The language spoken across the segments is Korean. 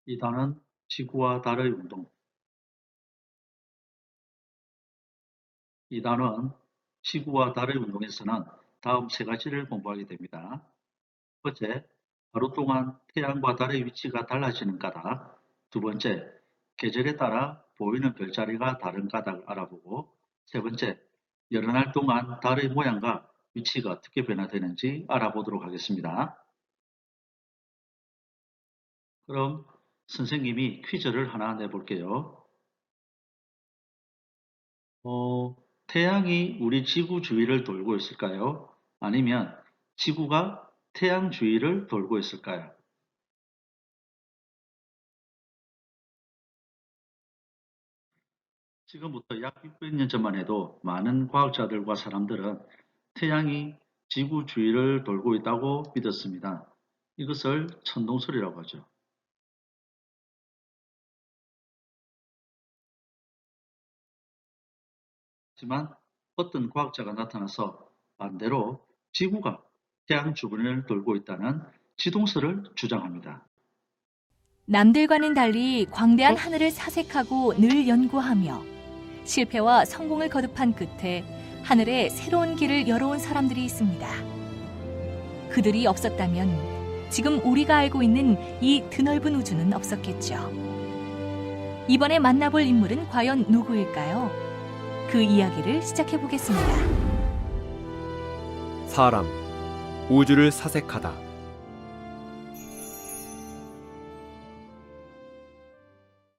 이단은 지구와 달의 운동. 이단은 지구와 달의 운동에서는 다음 세 가지를 공부하게 됩니다. 첫째, 하루 동안 태양과 달의 위치가 달라지는 까닭. 두 번째, 계절에 따라 보이는 별자리가 다른 까닭을 알아보고, 세 번째, 여러 날 동안 달의 모양과 위치가 어떻게 변화되는지 알아보도록 하겠습니다. 그럼 선생님이 퀴즈를 하나 내볼게요. 태양이 우리 지구 주위를 돌고 있을까요? 아니면 지구가 태양 주위를 돌고 있을까요? 지금부터 약 600년 전만 해도 많은 과학자들과 사람들은 태양이 지구 주위를 돌고 있다고 믿었습니다. 이것을 천동설이라고 하죠. 하지만 어떤 과학자가 나타나서 반대로 지구가 태양 주변을 돌고 있다는 지동설을 주장합니다. 남들과는 달리 광대한 하늘을 사색하고 늘 연구하며 실패와 성공을 거듭한 끝에 하늘에 새로운 길을 열어온 사람들이 있습니다. 그들이 없었다면 지금 우리가 알고 있는 이 드넓은 우주는 없었겠죠. 이번에 만나볼 인물은 과연 누구일까요? 그 이야기를 시작해 보겠습니다. 사람, 우주를 사색하다.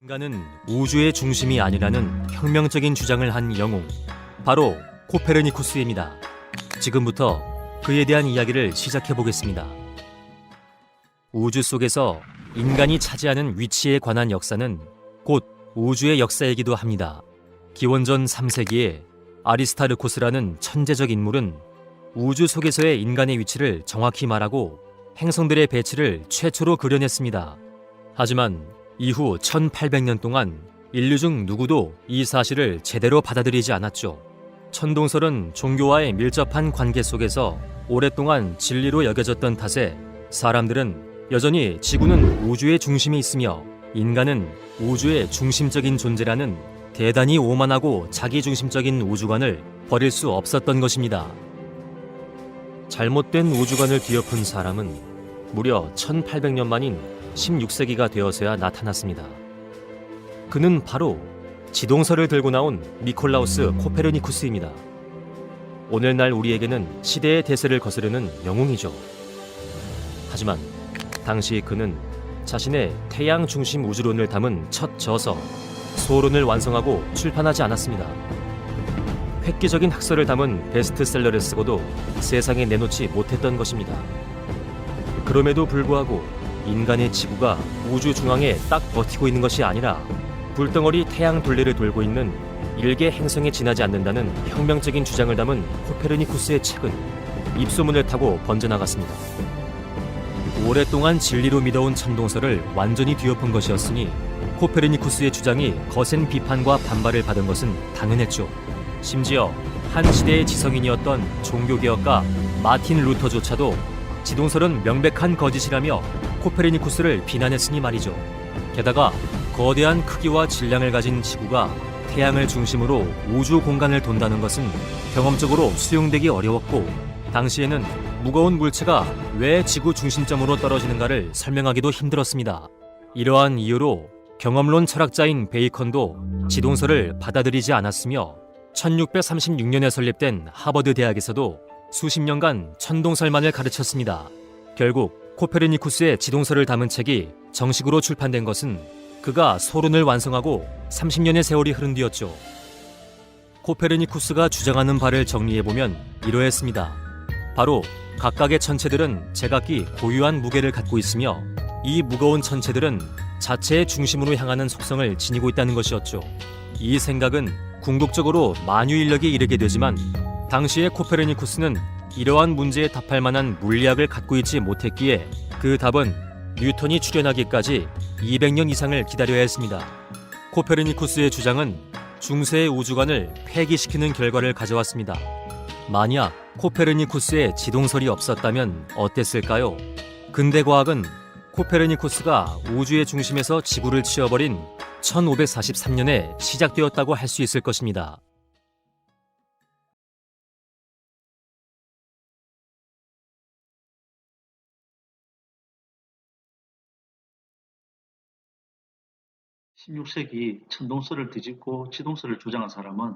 인간은 우주의 중심이 아니라는 혁명적인 주장을 한 영웅, 바로 코페르니쿠스입니다. 지금부터 그에 대한 이야기를 시작해 보겠습니다. 우주 속에서 인간이 차지하는 위치에 관한 역사는 곧 우주의 역사이기도 합니다. 기원전 3세기에 아리스타르코스라는 천재적 인물은 우주 속에서의 인간의 위치를 정확히 말하고 행성들의 배치를 최초로 그려냈습니다. 하지만 이후 1800년 동안 인류 중 누구도 이 사실을 제대로 받아들이지 않았죠. 천동설은 종교와의 밀접한 관계 속에서 오랫동안 진리로 여겨졌던 탓에 사람들은 여전히 지구는 우주의 중심에 있으며 인간은 우주의 중심적인 존재라는 대단히 오만하고 자기중심적인 우주관을 버릴 수 없었던 것입니다. 잘못된 우주관을 뒤엎은 사람은 무려 1800년 만인 16세기가 되어서야 나타났습니다. 그는 바로 지동설을 들고 나온 니콜라우스 코페르니쿠스입니다. 오늘날 우리에게는 시대의 대세를 거스르는 영웅이죠. 하지만 당시 그는 자신의 태양 중심 우주론을 담은 첫 저서 소론을 완성하고 출판하지 않았습니다. 획기적인 학설을 담은 베스트셀러를 쓰고도 세상에 내놓지 못했던 것입니다. 그럼에도 불구하고 인간의 지구가 우주 중앙에 딱 버티고 있는 것이 아니라 불덩어리 태양 둘레를 돌고 있는 일개 행성에 지나지 않는다는 혁명적인 주장을 담은 코페르니쿠스의 책은 입소문을 타고 번져나갔습니다. 오랫동안 진리로 믿어온 천동설을 완전히 뒤엎은 것이었으니 코페르니쿠스의 주장이 거센 비판과 반발을 받은 것은 당연했죠. 심지어 한 시대의 지성인이었던 종교개혁가 마틴 루터조차도 지동설은 명백한 거짓이라며 코페르니쿠스를 비난했으니 말이죠. 게다가 거대한 크기와 질량을 가진 지구가 태양을 중심으로 우주 공간을 돈다는 것은 경험적으로 수용되기 어려웠고, 당시에는 무거운 물체가 왜 지구 중심점으로 떨어지는가를 설명하기도 힘들었습니다. 이러한 이유로 경험론 철학자인 베이컨도 지동설을 받아들이지 않았으며 1636년에 설립된 하버드 대학에서도 수십 년간 천동설만을 가르쳤습니다. 결국 코페르니쿠스의 지동설을 담은 책이 정식으로 출판된 것은 그가 소론을 완성하고 30년의 세월이 흐른 뒤였죠. 코페르니쿠스가 주장하는 바를 정리해보면 이러했습니다. 바로 각각의 천체들은 제각기 고유한 무게를 갖고 있으며 이 무거운 천체들은 자체의 중심으로 향하는 속성을 지니고 있다는 것이었죠. 이 생각은 궁극적으로 만유인력에 이르게 되지만 당시의 코페르니쿠스는 이러한 문제에 답할 만한 물리학을 갖고 있지 못했기에 그 답은 뉴턴이 출현하기까지 200년 이상을 기다려야 했습니다. 코페르니쿠스의 주장은 중세의 우주관을 폐기시키는 결과를 가져왔습니다. 만약 코페르니쿠스의 지동설이 없었다면 어땠을까요? 근대 과학은 코페르니쿠스가 우주의 중심에서 지구를 치워버린 1543년에 시작되었다고 할 수 있을 것입니다. (16세기) 천동설을 뒤집고 지동설을 주장한 사람은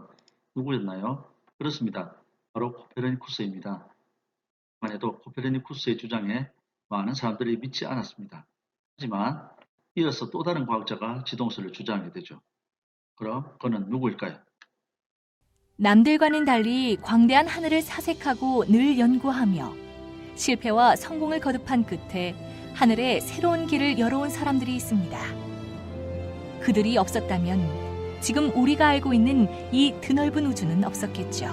누구였나요? 그렇습니다. 바로 코페르니쿠스입니다. 만 해도 코페르니쿠스의 주장에 많은 사람들이 믿지 않았습니다. 하지만 이어서 또 다른 과학자가 지동설을 주장하게 되죠. 그럼 그는 누구일까요? 남들과는 달리 광대한 하늘을 사색하고 늘 연구하며 실패와 성공을 거듭한 끝에 하늘에 새로운 길을 열어온 사람들이 있습니다. 그들이 없었다면 지금 우리가 알고 있는 이 드넓은 우주는 없었겠죠.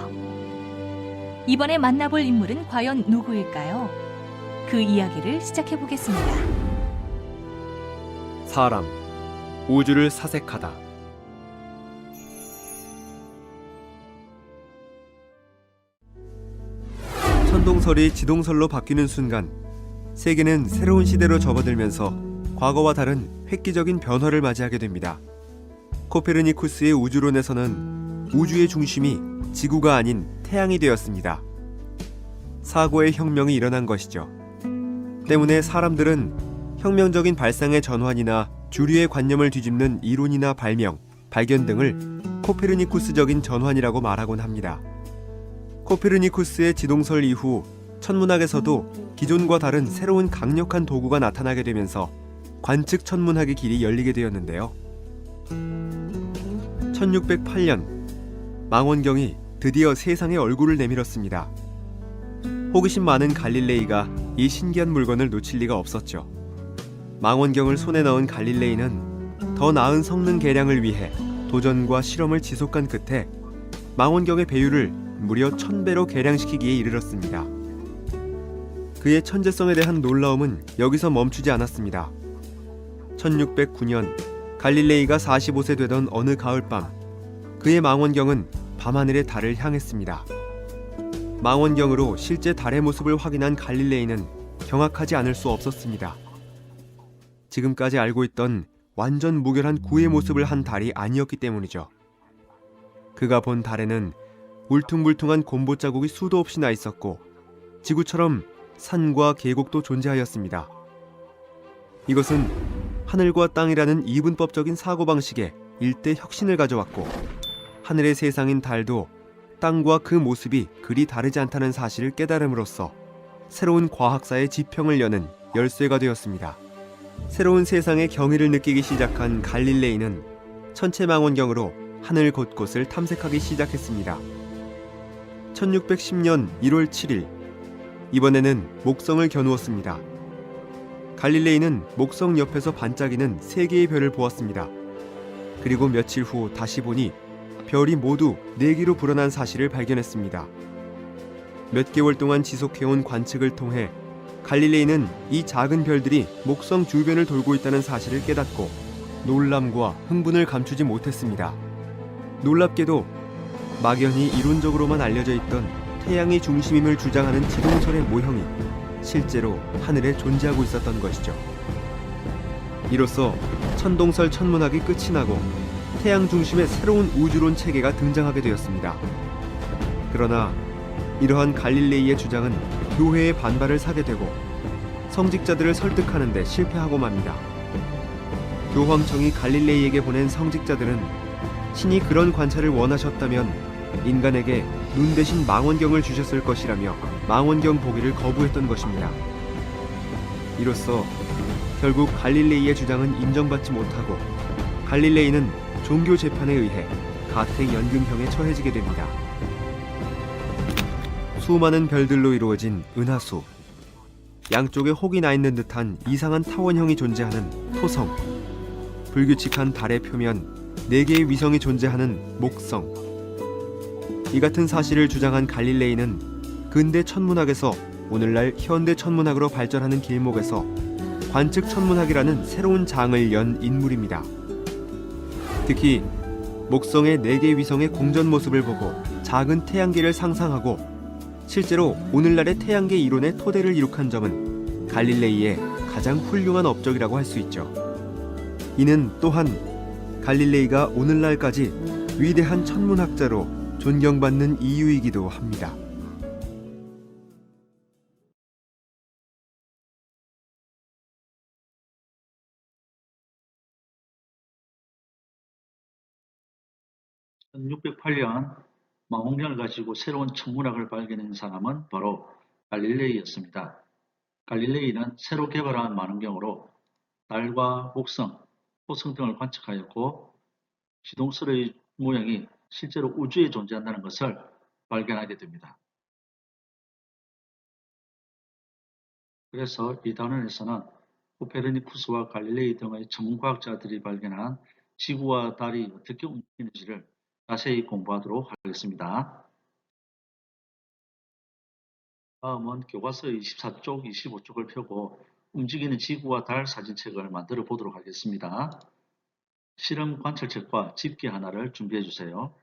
이번에 만나볼 인물은 과연 누구일까요? 그 이야기를 시작해 보겠습니다. 사람, 우주를 사색하다. 천동설이 지동설로 바뀌는 순간 세계는 새로운 시대로 접어들면서 과거와 다른 획기적인 변화를 맞이하게 됩니다. 코페르니쿠스의 우주론에서는 우주의 중심이 지구가 아닌 태양이 되었습니다. 사고의 혁명이 일어난 것이죠. 때문에 사람들은 혁명적인 발상의 전환이나 주류의 관념을 뒤집는 이론이나 발명, 발견 등을 코페르니쿠스적인 전환이라고 말하곤 합니다. 코페르니쿠스의 지동설 이후 천문학에서도 기존과 다른 새로운 강력한 도구가 나타나게 되면서 관측 천문학의 길이 열리게 되었는데요. 1608년 망원경이 드디어 세상에 얼굴을 내밀었습니다. 호기심 많은 갈릴레이가 이 신기한 물건을 놓칠 리가 없었죠. 망원경을 손에 넣은 갈릴레이는 더 나은 성능 개량을 위해 도전과 실험을 지속한 끝에 망원경의 배율을 무려 1000배로 개량시키기에 이르렀습니다. 그의 천재성에 대한 놀라움은 여기서 멈추지 않았습니다. 1609년 갈릴레이가 45세 되던 어느 가을밤, 그의 망원경은 밤하늘의 달을 향했습니다. 망원경으로 실제 달의 모습을 확인한 갈릴레이는 경악하지 않을 수 없었습니다. 지금까지 알고 있던 완전 무결한 구의 모습을 한 달이 아니었기 때문이죠. 그가 본 달에는 울퉁불퉁한 곰보 자국이 수도 없이 나 있었고 지구처럼 산과 계곡도 존재하였습니다. 이것은 하늘과 땅이라는 이분법적인 사고방식에 일대 혁신을 가져왔고 하늘의 세상인 달도 땅과 그 모습이 그리 다르지 않다는 사실을 깨달음으로써 새로운 과학사의 지평을 여는 열쇠가 되었습니다. 새로운 세상의 경이를 느끼기 시작한 갈릴레이는 천체망원경으로 하늘 곳곳을 탐색하기 시작했습니다. 1610년 1월 7일, 이번에는 목성을 겨누었습니다. 갈릴레이는 목성 옆에서 반짝이는 3개의 별을 보았습니다. 그리고 며칠 후 다시 보니 별이 모두 4개로 불어난 사실을 발견했습니다. 몇 개월 동안 지속해온 관측을 통해 갈릴레이는 이 작은 별들이 목성 주변을 돌고 있다는 사실을 깨닫고 놀람과 흥분을 감추지 못했습니다. 놀랍게도 막연히 이론적으로만 알려져 있던 태양이 중심임을 주장하는 지동설의 모형이 실제로 하늘에 존재하고 있었던 것이죠. 이로써 천동설 천문학이 끝이 나고 태양 중심의 새로운 우주론 체계가 등장하게 되었습니다. 그러나 이러한 갈릴레이의 주장은 교회의 반발을 사게 되고 성직자들을 설득하는 데 실패하고 맙니다. 교황청이 갈릴레이에게 보낸 성직자들은 신이 그런 관찰을 원하셨다면 인간에게 눈 대신 망원경을 주셨을 것이라며 망원경 보기를 거부했던 것입니다. 이로써 결국 갈릴레이의 주장은 인정받지 못하고 갈릴레이는 종교 재판에 의해 가택연금형에 처해지게 됩니다. 수많은 별들로 이루어진 은하수, 양쪽에 혹이 나 있는 듯한 이상한 타원형이 존재하는 토성, 불규칙한 달의 표면 4개의 위성이 존재하는 목성. 이 같은 사실을 주장한 갈릴레이는 근대 천문학에서 오늘날 현대 천문학으로 발전하는 길목에서 관측 천문학이라는 새로운 장을 연 인물입니다. 특히 목성의 4개 위성의 공전 모습을 보고 작은 태양계를 상상하고 실제로 오늘날의 태양계 이론의 토대를 이룩한 점은 갈릴레이의 가장 훌륭한 업적이라고 할 수 있죠. 이는 또한 갈릴레이가 오늘날까지 위대한 천문학자로 존경받는 이유이기도 합니다. (1608년) 망원경을 가지고 새로운 천문학을 발견한 사람은 바로 갈릴레이였습니다. 갈릴레이는 새로 개발한 망원경으로 달과 목성, 토성 등을 관측하였고 지동설의 모형이 실제로 우주에 존재한다는 것을 발견하게 됩니다. 그래서 이 단원에서는 코페르니쿠스와 갈릴레이 등의 천문과학자들이 발견한 지구와 달이 어떻게 움직이는지를 자세히 공부하도록 하겠습니다. 다음은 교과서 24쪽, 25쪽을 펴고 움직이는 지구와 달 사진책을 만들어 보도록 하겠습니다. 실험 관찰책과 집게 하나를 준비해 주세요.